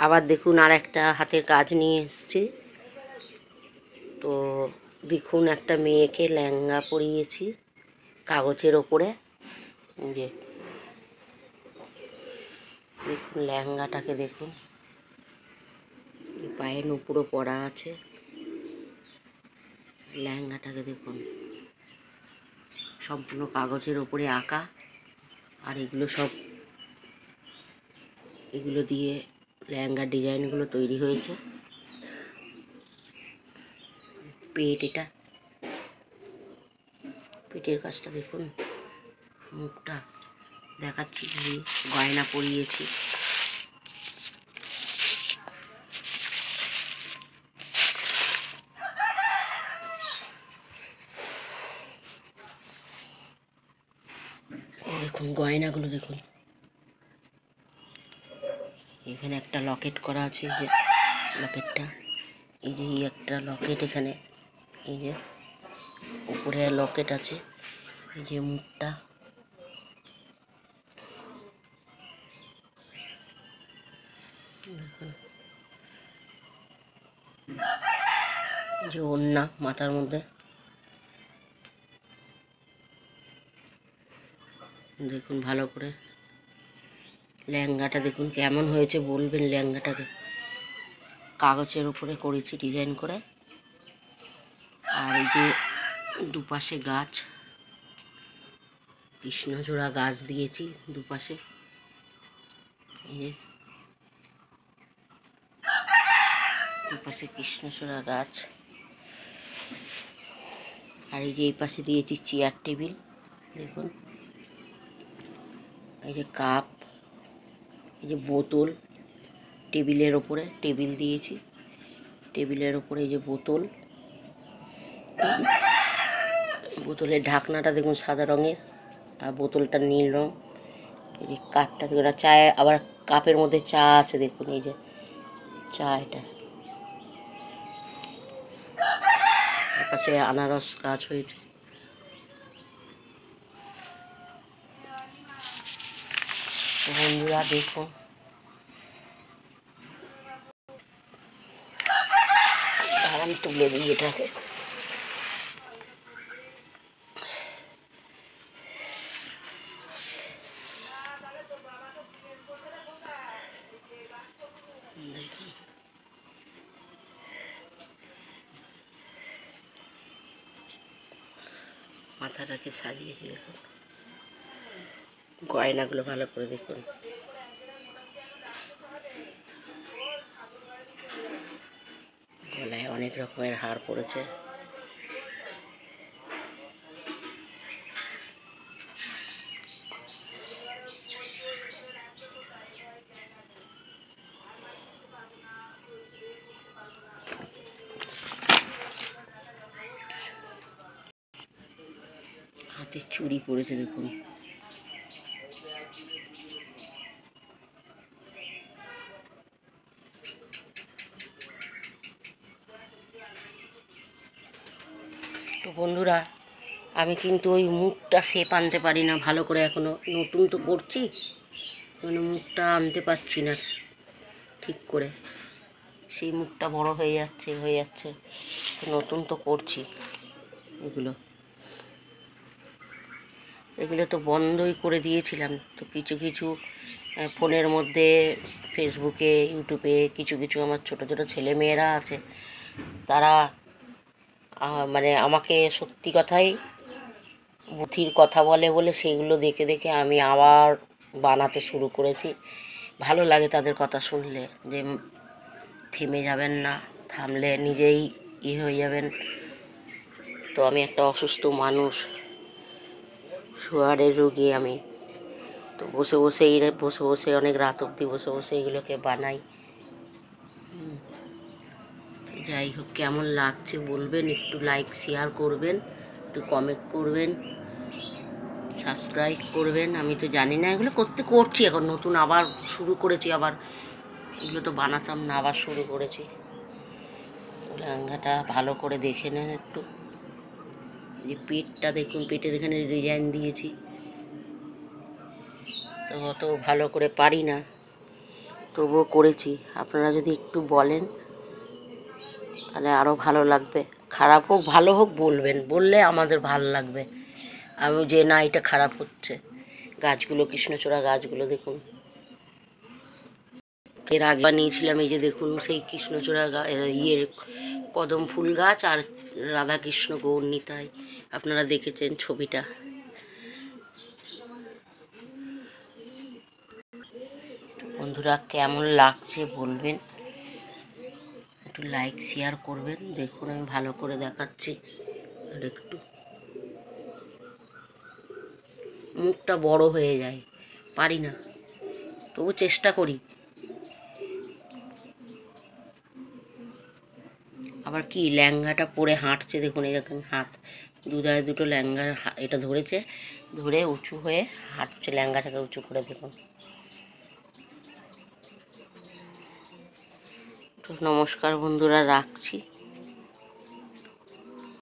আবার দেখুন আর একটা হাতের কাজ নিয়ে এসেছি। তো দেখুন একটা মেয়েকে লেহেঙ্গা পরিয়েছি কাগজের ওপরে। যে দেখুন লেহেঙ্গাটাকে দেখুন, পায়ের নুপুরও পরা আছে। লেহেঙ্গাটাকে দেখুন সম্পূর্ণ কাগজের ওপরে আঁকা, আর এগুলো দিয়ে লেহেঙ্গার ডিজাইনগুলো তৈরি হয়েছে। এটা পেটের কাজটা দেখুন, মুখটা দেখাচ্ছি, গয়না পরিয়েছি। দেখুন গয়নাগুলো দেখুন, এখানে একটা লকেট করা আছে, এই যে লকেটটা, এই যে একটা লকেট এখানে, এই যে উপরে লকেট আছে, এই যে মুখটা, দেখুন এই যে ওড়না মাথার মধ্যে, দেখুন ভালো করে লেহেঙ্গাটা দেখুন কেমন হয়েছে বলবেন। লেহেঙ্গাটাকে কাগজের উপরে করেছি ডিজাইন করে, আর এই যে দুপাশে গাছ, কৃষ্ণচূড়া গাছ দিয়েছি দুপাশে, এই যে দুপাশে কৃষ্ণচূড়া গাছ, আর এই যে এই পাশে দিয়েছি চেয়ার টেবিল, দেখুন এই যে কাপ, এই যে বোতল, টেবিলের ওপরে টেবিল দিয়েছি, টেবিলের ওপরে এই যে বোতল, বোতলের ঢাকনাটা দেখুন সাদা রঙের, আর বোতলটা নীল রং। এই যে কাপটা দেখুন, চায়ে আবার কাপের মধ্যে চা আছে, দেখুন এই যে চা, এটা পাশে আনারস গাছ হয়েছে। বন্ধুরা দেখুন আমি তুলে দিই এটাকে, দেখুন মাথাটাকে সাজিয়েছি, দেখুন গয়নাগুলো ভালো করে দেখুন, গলায় অনেক রকমের হার পড়েছে। হাতে চুড়ি পড়েছে দেখুন, তো বন্ধুরা আমি কিন্তু ওই মুখটা শেপ আনতে পারি না ভালো করে, এখনো নতুন তো করছি, মানে মুখটা আনতে পারছি না ঠিক করে, সেই মুখটা বড় হয়ে যাচ্ছে, নতুন তো করছি। এগুলো তো বন্ধই করে দিয়েছিলাম, তো কিছু কিছু ফোনের মধ্যে, ফেসবুকে, ইউটিউবে কিছু আমার ছোট ছোট ছেলে মেয়েরা আছে, তারা মানে আমাকে সত্যি কথাই বুদ্ধির কথা বলে বলে সেইগুলো দেখে দেখে আমি আবার বানাতে শুরু করেছি। ভালো লাগে তাদের কথা শুনলে, যে থেমে যাবেন না, থামলে নিজেই হয়ে যাবেন। তো আমি একটা অসুস্থ মানুষ, সুগারের রোগী আমি, তো বসে বসে অনেক রাত অবধি বসে এগুলোকে বানাই। যাই হোক, কেমন লাগছে বলবেন, একটু লাইক শেয়ার করবেন, একটু কমেন্ট করবেন, সাবস্ক্রাইব করবেন। আমি তো জানি না, এগুলো করছি এখন নতুন, আবার শুরু করেছি, আবার এগুলো তো বানাতাম না, আবার শুরু করেছি। লেহেঙ্গাটা ভালো করে দেখে নেন একটু, যে পেটটা দেখুন, পেটের এখানে ডিজাইন দিয়েছি, তো অত ভালো করে পারি না, তবুও করেছি। আপনারা যদি একটু বলেন তাহলে আরও ভালো লাগবে। খারাপ হোক ভালো হোক বলবেন, বললে আমাদের ভালো লাগবে। আমি যে না এটা খারাপ হচ্ছে। গাছগুলো, কৃষ্ণচূড়া গাছগুলো দেখুন। এর আগে বানিয়েছিলাম, এই যে দেখুন সেই কৃষ্ণচূড়া ইয়ের কদম ফুল গাছ আর রাধাকৃষ্ণ গৌর নিতাই, আপনারা দেখেছেন ছবিটা। বন্ধুরা কেমন লাগছে বলবেন, একটু লাইক শেয়ার করবেন। দেখুন আমি ভালো করে দেখাচ্ছি। আর একটু মুখটা বড় হয়ে যায়, পারি না, তবু চেষ্টা করি। আবার কি ল্যাঙ্গাটা পরে হাঁটছে দেখুন, এরকম হাত দুধারে দুটো ল্যাঙ্গার এটা ধরেছে, ধরে উঁচু হয়ে হাঁটছে, ল্যাঙ্গাটাকে উঁচু করে দেখুন। তো নমস্কার বন্ধুরা, রাখছি।